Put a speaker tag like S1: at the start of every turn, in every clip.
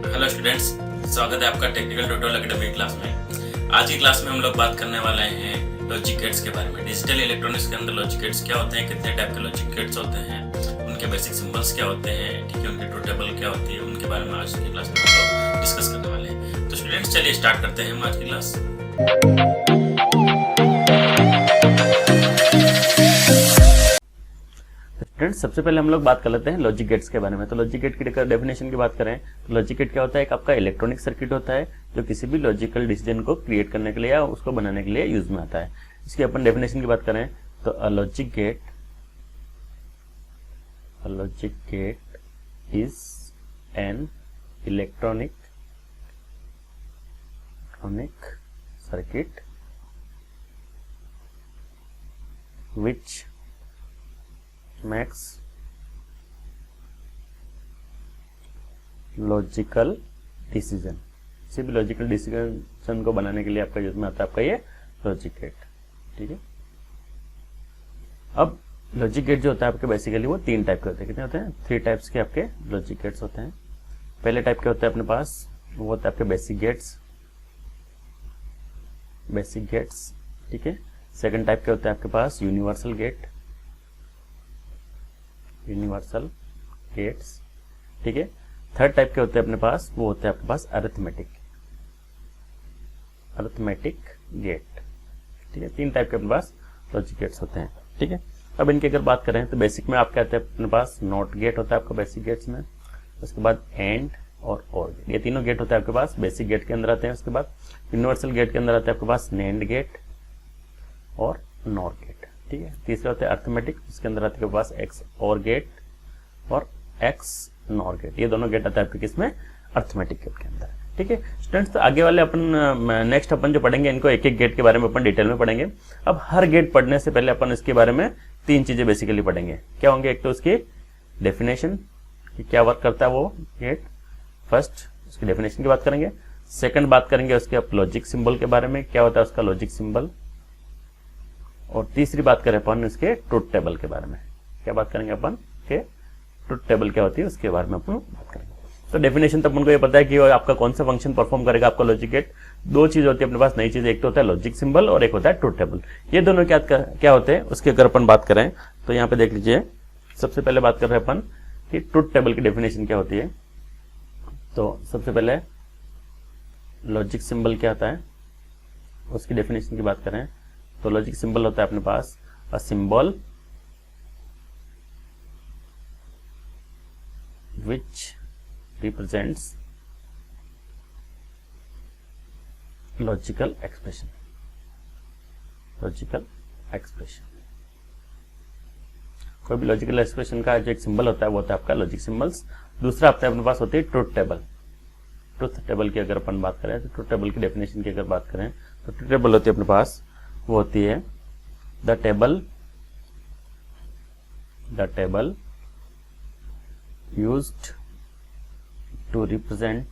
S1: Hello students, स्वागत है आपका टेक्निकल ट्यूटोरियल एकेडमी क्लास में। आज की क्लास में हम लोग बात करने वाले हैं लॉजिक गेट्स के बारे में। डिजिटल इलेक्ट्रॉनिक्स के अंदर लॉजिक गेट्स क्या होते हैं, कितने टाइप के लॉजिक गेट्स होते हैं, उनके बेसिक सिंबल्स क्या होते हैं, ठीक है, उनकी ट्रूथ टेबल क्या होती है, उनके बारे में आज की क्लास में हम लोग डिस्कस करने वाले हैं। तो स्टूडेंट्स चलिए स्टार्ट करते हैं हम आज की क्लास।
S2: फ्रेंड्स, सबसे पहले हम लोग बात कर लेते हैं लॉजिक गेट्स के बारे में। तो लॉजिक गेट की डेफिनेशन की बात करें तो लॉजिक गेट क्या होता है? एक आपका इलेक्ट्रॉनिक सर्किट होता है जो किसी भी लॉजिकल डिसीजन को क्रिएट करने के लिए या उसको बनाने के लिए यूज में आता है। इसकी अपन डेफिनेशन की बात करें तो a logic gate is an electronic circuit which makes logical decision. किसी भी लॉजिकल डिसीजन को बनाने के लिए आपका यूज में आता है आपका ये लॉजिक गेट, ठीक है। अब लॉजिक गेट जो होता है आपके बेसिकली वो तीन टाइप के होते हैं। कितने होते हैं? 3 टाइप्स के आपके लॉजिक गेट्स होते हैं। पहले टाइप के होते हैं अपने पास, वो होता है आपके बेसिक गेट्स, ठीक है। सेकंड टाइप के होते हैं आपके पास यूनिवर्सल गेट्स, ठीक है। थर्ड टाइप के होते हैं अपने पास, वो होते हैं आपके पास अरिथमेटिक गेट, ठीक है। 3 टाइप के अपने पास लॉजिक गेट्स होते हैं, ठीक है। अब इनकी अगर बात करें तो बेसिक में आप कहते हैं अपने पास नॉट गेट होता है आपका बेसिक गेट्स में, उसके बाद एंड और गेट, ये तीनों गेट होते हैं आपके पास बेसिक गेट के अंदर आते हैं। उसके बाद यूनिवर्सल गेट के अंदर आते हैं आपके पास नैंड गेट और नॉर गेट, ठीक है। तीसरा होता है अरिथमेटिक, इसके अंदर आते हैं आपके पास एक्स और गेट और एक्स नॉर गेट। ये दोनों गेट आता है आपके किसमें? अरिथमेटिक गेट के अंदर, ठीक है। स्टूडेंट्स, तो आगे वाले अपन नेक्स्ट अपन जो पढ़ेंगे इनको एक एक गेट के बारे में अपन डिटेल में पढ़ेंगे। अब हर गेट पढ़ने से पहले अपन इसके बारे में 3 चीजें बेसिकली पढ़ेंगे। क्या होंगे? एक तो उसकी डेफिनेशन कि क्या वर्क करता है वो गेट, फर्स्ट उसकी डेफिनेशन की बात करेंगे। सेकंड बात करेंगे उसके लॉजिक सिंबल के बारे में, क्या होता है उसका लॉजिक सिंबल। और तीसरी बात करें अपन इसके ट्रूथ टेबल के बारे में। क्या बात करेंगे अपन के ट्रूथ टेबल क्या होती है उसके बारे में अपन बात करेंगे। तो डेफिनेशन तक उनको ये पता है कि आपका कौन सा फंक्शन परफॉर्म करेगा आपका लॉजिक गेट। 2 चीज होती है अपने पास नई चीज, एक तो होता है लॉजिक सिंबल और एक होता है ट्रूथ टेबल। ये दोनों क्या होते हैं उसकी अगर अपन बात करें तो यहाँ पे देख लीजिए। सबसे पहले बात कर रहे हैं अपन कि ट्रूथ टेबल की डेफिनेशन क्या होती है। तो सबसे पहले लॉजिक सिंबल क्या होता है उसकी डेफिनेशन की बात करें तो लॉजिक सिंबल होता है अपने पास a symbol which represents logical expression। कोई भी लॉजिकल एक्सप्रेशन का जो एक सिंबल होता है वो होता है आपका लॉजिक सिंबल्स। दूसरा आपके अपने पास होती है ट्रूथ टेबल की अगर अपन बात करें तो ट्रूथ टेबल की डेफिनेशन की अगर बात करें तो ट्रूथ टेबल होती है अपने पास, वो होती है the table used to represent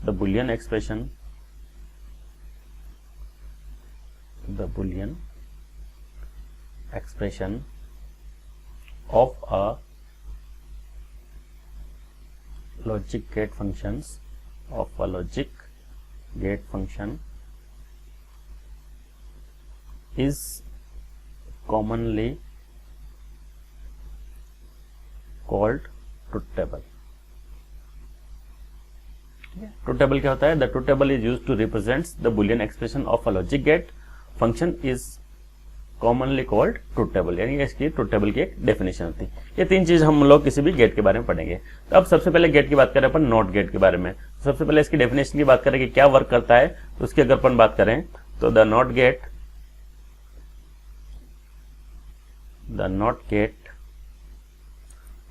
S2: the Boolean expression of a logic gate function is commonly called truth table। Truth table क्या होता है? The truth table is used to represents the Boolean expression of a logic gate function is commonly called truth table, यानी इसकी truth table की एक definition होती है। ये 3 चीज हम लोग किसी भी गेट के बारे में पढ़ेंगे। तो अब सबसे पहले गेट की बात करें अपन नॉट गेट के बारे में। सबसे पहले इसकी डेफिनेशन की बात करें कि क्या वर्क करता है तो उसकी अगर अपन बात करें तो the not gate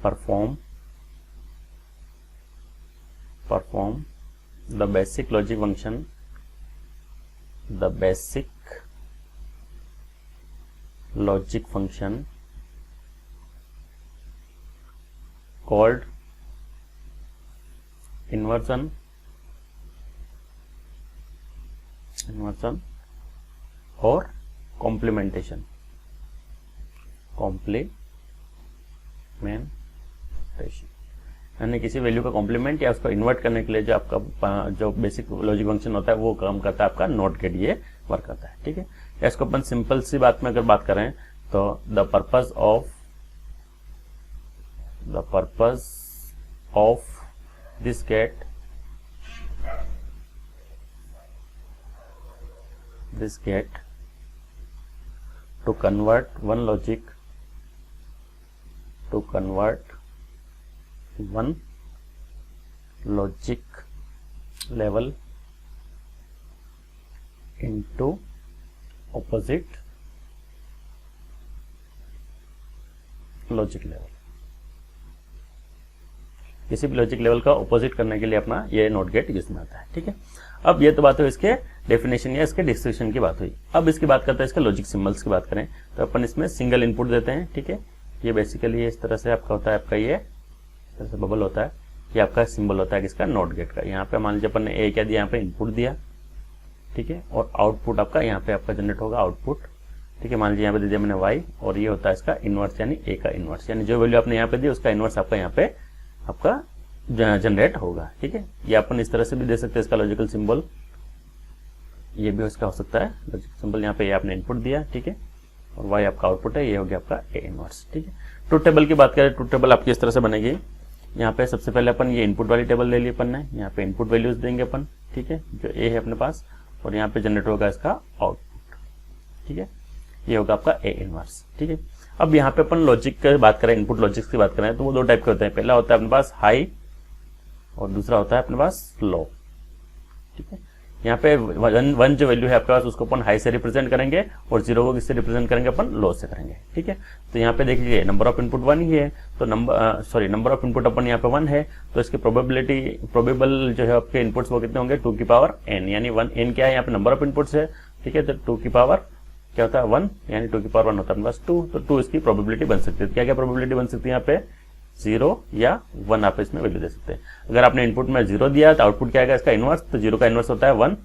S2: perform the basic logic function called inversion और complementation रेशियो, यानी किसी वैल्यू का कॉम्प्लीमेंट या उसको इन्वर्ट करने के लिए जो आपका जो बेसिक लॉजिक फंक्शन होता है वो काम करता है आपका नॉट गेट, ये वर्क करता है। ठीक है, या इसको अपन सिंपल सी बात में अगर बात करें तो the purpose of this gate to convert one logic level into opposite logic level, किसी भी लॉजिक लेवल का ऑपोजिट करने के लिए अपना ये नॉट गेट यूज में आता है। ठीक है, अब ये तो बात हुई इसके डेफिनेशन या इसके डिस्क्रिप्शन की बात हुई। अब इसकी बात करते हैं इसके लॉजिक सिंबल्स की बात करें तो अपन इसमें सिंगल इनपुट देते हैं। ठीक है, ये बेसिकली इस तरह से आपका होता है, आपका ये इस तरह से बबल होता है, ये आपका सिंबल होता है किसका, नॉट गेट का। यहाँ पे मान लीजिए अपन ने ए क्या दिया, यहाँ पे इनपुट दिया। ठीक है, और आउटपुट आपका यहाँ पे आपका जनरेट होगा आउटपुट। ठीक है, मान लीजिए यहाँ पे दे दिया मैंने वाई, और ये होता है इसका इनवर्स यानी ए का इनवर्स, यानी जो वैल्यू आपने यहाँ पे दी उसका इनवर्स आपका यहाँ पे आपका जनरेट होगा। ठीक है, ये अपन इस तरह से भी दे सकते हैं इसका लॉजिकल सिंबल, ये भी उसका हो सकता है लॉजिक सिंबल। यहाँ पे ये आपने इनपुट दिया, ठीक है, और वाई आपका आउटपुट है, ये हो गया आपका ए इनवर्स। ठीक है, ट्रूथ टेबल की बात करें, ट्रूथ टेबल आपकी इस तरह से बनेगी। यहाँ पे सबसे पहले अपन ये इनपुट वाली टेबल ले ली अपन ने, यहाँ पे इनपुट वैल्यूज देंगे अपन। ठीक है, जो ए है अपने पास, और यहाँ पे जनरेट होगा इसका आउटपुट। ठीक है, ये होगा आपका ए इनवर्स। ठीक है, अब यहाँ पे अपन लॉजिक की बात करें, इनपुट लॉजिक्स की बात करें तो वो दो टाइप के होते हैं। पहला होता है अपने पास हाई और दूसरा होता है अपने पास लो। ठीक है, यहाँ पे वन जो वैल्यू है आपके पास उसको अपन हाई से रिप्रेजेंट करेंगे और जीरो को किससे रिप्रेजेंट करेंगे, अपन लो से करेंगे। ठीक है, तो यहाँ पे देख लीजिए नंबर ऑफ इनपुट 1 ही है, तो नंबर ऑफ इनपुट अपन यहाँ पे 1 है, तो इसकी प्रोबेबल जो है आपके इनपुट्स वो कितने होंगे, 2 की पावर n, यानी 1 n क्या है, यहाँ पे नंबर ऑफ इनपुट्स है। ठीक है, तो 2 की पावर क्या होता है 1, यानी 2 की पावर 1 होता है बस 2, तो 2 इसकी प्रोबेबिलिटी बन सकती है। क्या क्या प्रोबेबिलिटी बन सकती है यहाँ पे, 0 या 1 आप इसमें वैल्यू दे सकते हैं। अगर आपने इनपुट में 0 दिया तो आउटपुट क्या आएगा इसका इनवर्स, तो 0 का इनवर्स होता है 1।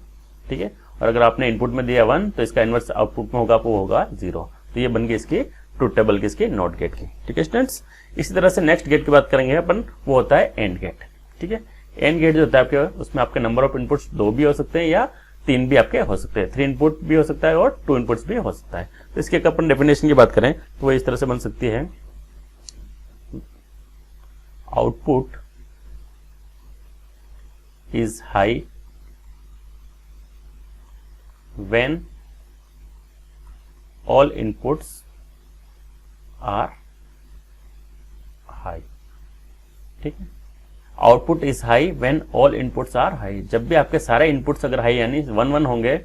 S2: ठीक है, और अगर आपने इनपुट में दिया 1 तो इसका इनवर्स आउटपुट में होगा, वो होगा 0। तो ये बन गई इसकी ट्रूथ टेबल किसकी, नॉट गेट की। ठीक है स्टूडेंट्स, इसी तरह से नेक्स्ट गेट की बात करेंगे अपन, वो होता है एंड गेट। ठीक है, एंड गेट जो होता है आपके, उसमें आपके नंबर ऑफ इनपुट्स 2 भी हो सकते हैं या 3 भी आपके हो सकते हैं, 3 इनपुट भी हो सकता है और 2 इनपुट्स भी हो सकता है। तो इसके अपन डेफिनेशन की बात करें तो वो इस तरह से बन सकती है, output is high when all inputs are high। ठीक है, output is high when all inputs are high, जब भी आपके सारे इनपुट्स अगर हाई यानी 1 1 होंगे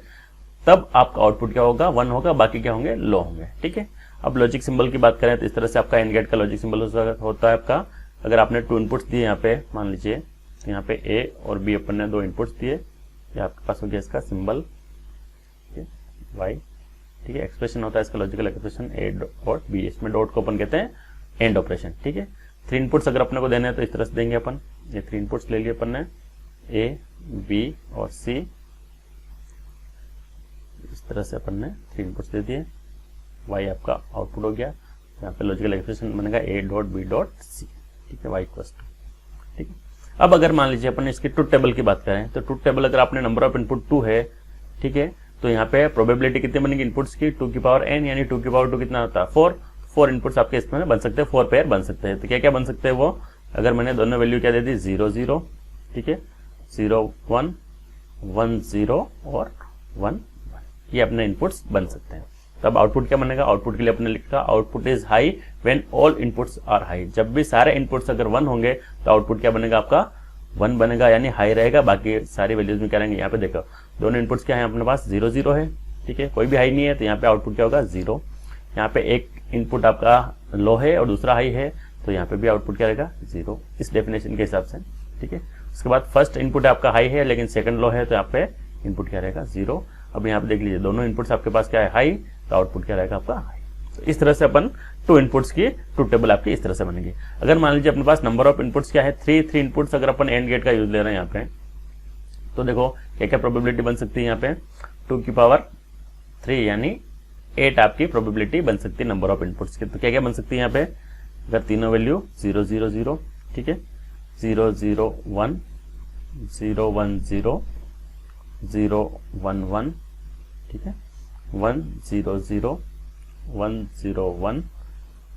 S2: तब आपका आउटपुट क्या होगा, 1 होगा, बाकी क्या होंगे, लो होंगे। ठीक है, अब लॉजिक सिंबल की बात करें तो इस तरह से आपका एंड गेट का लॉजिक सिंबल होता है आपका, अगर आपने 2 इनपुट्स दिए यहाँ पे, मान लीजिए यहाँ पे ए और बी अपन ने 2 इनपुट्स दिए, ये आपके पास हो गया इसका सिंबल वाई। ठीक है, एक्सप्रेशन होता है इसका logical expression A dot B, इसमें डॉट को अपन कहते हैं एंड ऑपरेशन। ठीक है, 3 इनपुट्स अगर अपने को देने हैं तो इस तरह से देंगे अपन, ये 3 इनपुट्स ले लिए अपन ने, ए बी और सी, इस तरह से अपन ने 3 इनपुट्स दे दिए, वाई आपका आउटपुट हो गया। यहाँ पे लॉजिकल एक्सप्रेशन बनेगा A dot B dot C. ठीक है, वाई इक्वल्स टू। ठीक है, अब अगर मान लीजिए अपन इसकी ट्रूथ टेबल की बात करें तो ट्रूथ टेबल अगर आपने नंबर ऑफ इनपुट 2 है, ठीक है, तो यहाँ पे प्रोबेबिलिटी कितनी बनेगी इनपुट्स की, 2 की पावर n, यानी 2 की पावर 2 कितना होता है 4 इनपुट्स आपके इसमें बन सकते हैं, 4 पेयर बन सकते हैं। तो क्या क्या बन सकते हैं वो, अगर मैंने दोनों वैल्यू क्या दे दी 0 0, ठीक है, 0 1 1 0 और 1 1, ये अपने इनपुट्स बन सकते हैं। तब आउटपुट क्या बनेगा, आउटपुट के लिए अपने लिखा output is high when all inputs are high, जब भी सारे इनपुट्स अगर 1 होंगे तो आउटपुट क्या बनेगा आपका 1 बनेगा, यानी हाई रहेगा, बाकी सारी वैल्यूज में क्या रहेंगे। यहाँ पे देखो दोनों इनपुट्स क्या है अपने पास 0 0 है। ठीक है, कोई भी हाई नहीं है तो यहाँ पे आउटपुट क्या होगा 0। यहाँ पे एक इनपुट आपका लो है और दूसरा हाई है तो यहाँ पे भी आउटपुट क्या रहेगा 0, इस डेफिनेशन के हिसाब से। ठीक है, उसके बाद फर्स्ट इनपुट आपका हाई है लेकिन सेकंड लो है तो यहाँ पे इनपुट क्या रहेगा 0। अब यहाँ पे देख लीजिए दोनों इनपुट्स आपके पास क्या है हाई, तो आउटपुट क्या रहेगा आपका हाई। तो इस तरह से अपन 2 इनपुट्स की ट्रूथ टेबल आपकी इस तरह से बनेगी। अगर मान लीजिए अपने पास नंबर ऑफ इनपुट्स क्या है 3 इनपुट्स, अगर अपन एंड गेट का यूज ले रहे हैं यहाँ पे, तो देखो क्या क्या प्रोबेबिलिटी बन सकती है यहाँ पे, 2 की पावर 3 यानी 8 आपकी प्रोबेबिलिटी बन सकती है नंबर ऑफ इनपुट्स की। तो क्या क्या बन सकती है यहाँ पे, अगर तीनों वैल्यू 0 0 0, ठीक है, 0 0 1 0 1 0 0 1 1, ठीक है, 1 0 0 1 0 1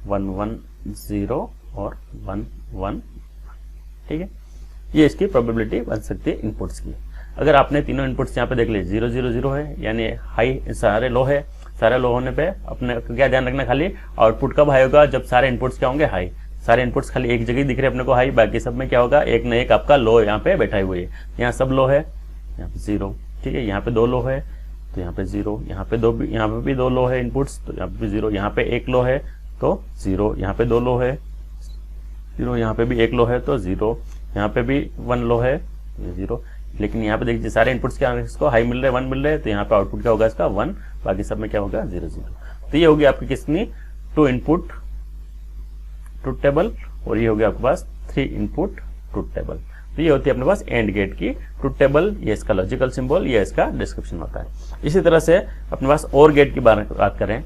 S2: 1 1 0 और 1 1, ठीक है। ये इसकी प्रोबेबिलिटी बन सकती है इनपुट्स की। अगर आपने तीनों इनपुट्स यहाँ पे देख लीजिए 0 0 0 है यानी हाई, सारे लो है, सारे लो होने पे अपने क्या ध्यान रखना, खाली आउटपुट कब हाई होगा, जब सारे इनपुट्स क्या होंगे, हाई। सारे इनपुट्स खाली एक जगह दिख रहे अपने को हाई, बाकी सब में क्या होगा, एक न एक आपका लो यहाँ पे बैठा हुआ है। यहाँ सब लो है, यहाँ पे 0, ठीक है, यहाँ पे 2 लो है तो यहाँ पे 0, यहाँ पे यहाँ पे भी 2 लो है इनपुट्स तो यहाँ पे 0, यहाँ पे 1 लो है तो 0, यहाँ पे 2 लो है 0, यहाँ पे भी 1 लो है तो 0, यहाँ पे भी 1 लो है तो 0। लेकिन यहाँ पे देखिए सारे इनपुट्स क्या इसको हाई मिल रहे हैं, 1 मिल रहे हैं, तो यहाँ पे आउटपुट क्या होगा इसका 1, बाकी सब में क्या होगा 0 0। तो ये होगी आपकी किसनी 2 इनपुट ट्रुथ टेबल, और ये हो गया आपके पास 3 इनपुट ट्रुथ टेबल। तो ये होती है अपने पास एंड गेट की ट्रुथ टेबल, ये इसका लॉजिकल सिंबल, ये इसका डिस्क्रिप्शन होता है। इसी तरह से अपने पास और गेट की बात करें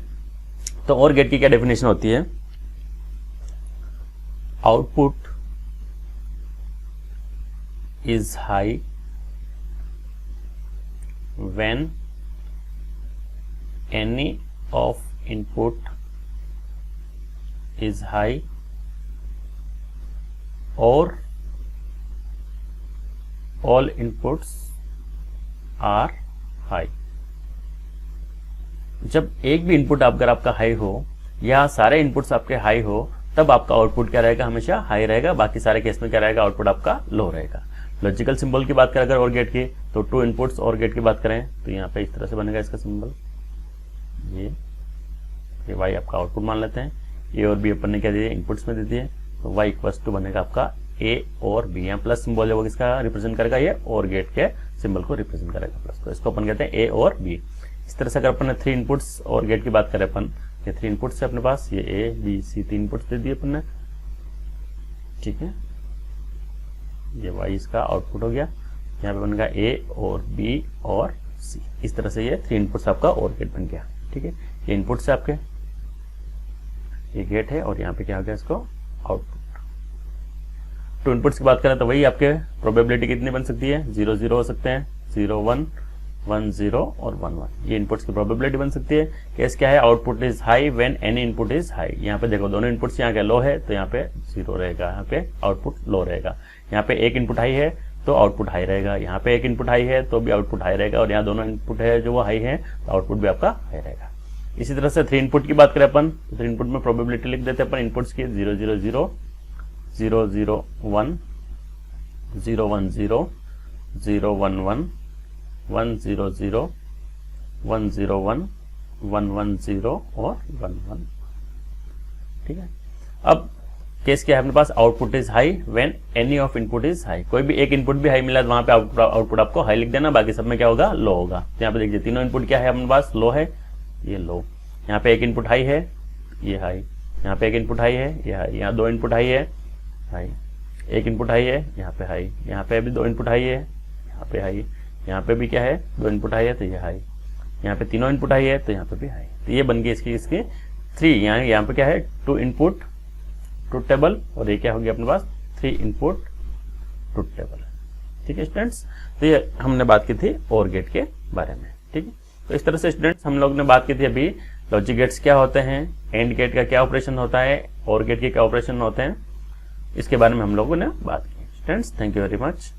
S2: तो और गेट की क्या डेफिनेशन होती है, output is high when any of input is high or all inputs are high। जब एक भी इनपुट अगर आपका हाई हो या सारे इनपुट्स आपके हाई हो तब आपका आउटपुट क्या रहेगा, हमेशा हाई रहेगा, बाकी सारे केस में क्या रहेगा, आउटपुट आपका लो रहेगा। लॉजिकल सिंबल की बात करें अगर और गेट की तो 2 इनपुट्स और गेट की बात करें तो यहाँ पे इस तरह से बनेगा इसका सिंबल, ये वाई आपका आउटपुट मान लेते हैं, ए और बी अपन ने क्या दिए इनपुट्स में दे दिए, तो वाई इक्वल्स टू बनेगा आपका ए और बी। यहाँ प्लस सिंबल है वो किसका रिप्रेजेंट करेगा, ये और गेट के सिंबल को रिप्रेजेंट करेगा प्लस, तो इसको अपन कहते हैं ए और बी। इस तरह से अगर अपन ने 3 इनपुट्स और गेट की बात करें अपन, ये 3 इनपुट्स है अपने पास, ये ए बी सी 3 इनपुट्स दे दिए अपन ने, ठीक है, ये वाई इसका आउटपुट हो गया, यहाँ पे बनेगा ए और बी और सी। इस तरह से ये 3 इनपुट्स आपका और गेट बन गया, ठीक है। ये इनपुट्स है आपके, ये गेट है और यहाँ पे क्या हो गया इसको आउटपुट। 2 इनपुट्स की बात करें तो वही आपके प्रोबेबिलिटी कितनी बन सकती है, 0 0 हो सकते हैं, 0 1 1 0 और 1 1, ये इनपुट्स की प्रोबेबिलिटी बन सकती है। केस क्या है, output is high when any input is high. यहाँ पे देखो दोनों इनपुट्स यहाँ के लो है तो यहाँ पे 0 रहेगा, यहाँ पे आउटपुट लो रहेगा। यहाँ पे एक इनपुट हाई है तो आउटपुट हाई रहेगा, यहाँ पे एक इनपुट हाई है तो भी आउटपुट हाई रहेगा, और यहाँ दोनों इनपुट है जो वो हाई है तो आउटपुट भी आपका हाई रहेगा। इसी तरह से 3 इनपुट की बात करें अपन तो 3 इनपुट में प्रोबेबिलिटी लिख देते हैं अपन इनपुट्स की, 0 0 0 0 0 1 0 1 0 0 1 1 1 0 0 1 0 1 1 1 0 और 1 1, ठीक है। अब केस क्या है अपने पास, output is high when any of input is high. कोई भी एक इनपुट भी हाई मिला तो वहां पे आउटपुट आपको हाई लिख देना, बाकी सब में क्या होगा, लो होगा। तो यहाँ पे देखिए तीनों इनपुट क्या है अपने पास, लो है, ये लो, यहाँ पे एक इनपुट हाई है, ये हाई, यहाँ पे एक इनपुट हाई है, ये हाई, यहाँ 2 इनपुट हाई है, हाई, एक इनपुट हाई है, यहाँ पे हाई, यहाँ पे भी 2 इनपुट हाई है, यहाँ पे हाई, यहाँ पे भी क्या है 2 इनपुट हाई है तो ये हाई, यहाँ पे तीनों इनपुट हाई है तो यहाँ पे भी हाई। तो ये बन गई इसकी 3, यहाँ पे क्या है 2 इनपुट ट्रुथ टेबल, और ये क्या हो गया अपने पास 3 इनपुट ट्रुथ टेबल, ठीक है स्टूडेंट्स। तो ये हमने बात की थी और गेट के बारे में, ठीक है। तो इस तरह से स्टूडेंट्स हम लोग ने बात की थी अभी लॉजिक गेट्स क्या होते हैं, एंड गेट का क्या ऑपरेशन होता है, और गेट के क्या ऑपरेशन होते हैं, इसके बारे में हम लोगों ने बात की। Students thank you very much.